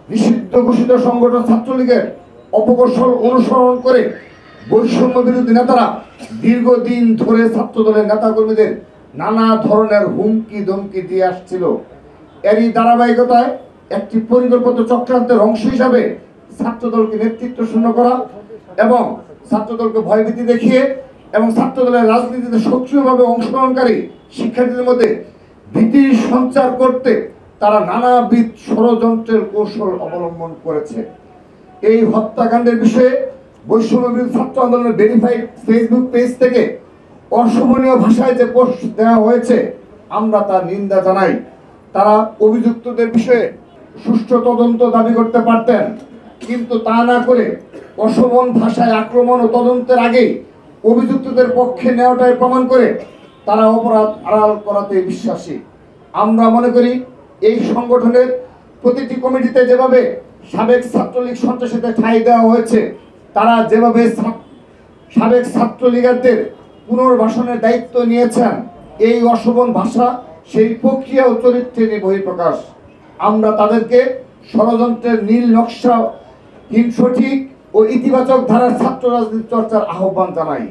নিষিদ্ধ ঘোষিত সংগঠন ছাত্রলীগের অপকৌশল অনুসরণ করে বৈষম্য বিরোধী নেতারা দীর্ঘদিন ধরে ছাত্রদলের নেতাকর্মীদের নানা ধরনের হুমকি ধমকি দিয়ে আসছিল। এরই ধারাবাহিকতায় একটি পরিকল্পিত চক্রান্তের অংশ হিসাবে ছাত্রদলকে নেতৃত্ব শূন্য করা এবং ছাত্রদলকে ভয়ভীতি দেখিয়ে এবং ছাত্রদলের রাজনীতিতে সক্রিয়ভাবে অংশগ্রহণকারী শিক্ষার্থীদের মধ্যে ভীতি সঞ্চার করতে তারা নানাবিধ ষড়যন্ত্রের কৌশল অবলম্বন করেছে। এই হত্যাকাণ্ডের বিষয়ে বৈষম্য বিরোধী ছাত্র আন্দোলনের ভেরিফাইড ফেসবুক পেজ থেকে অশোভনীয় ভাষায় যে পোস্ট দেওয়া হয়েছে আমরা তার নিন্দা জানাই। তারা অভিযুক্তদের বিষয়ে সুষ্ঠু তদন্ত দাবি করতে পারতেন, কিন্তু তা না করে অশোভন ভাষায় আক্রমণ ও তদন্তের আগেই অভিযুক্তদের পক্ষে নেওয়াটাই প্রমাণ করে তারা অপরাধ আড়াল করাতে বিশ্বাসী। আমরা মনে করি এই সংগঠনের প্রতিটি কমিটিতে যেভাবে সাবেক ছাত্রলীগ সন্ত্রাসীদের ঠাঁই দেওয়া হয়েছে, তারা যেভাবে সাবেক ছাত্রলীগারদের পুনর্বাসনের দায়িত্ব নিয়েছেন, এই অশোভন ভাষা সেই প্রক্রিয়া ও চরিত্রের বহিঃপ্রকাশ। আমরা তাদেরকে ষড়যন্ত্রের নীল নকশা সঠিক ও ইতিবাচক ধারার ছাত্র রাজনীতি চর্চার আহ্বান জানাই।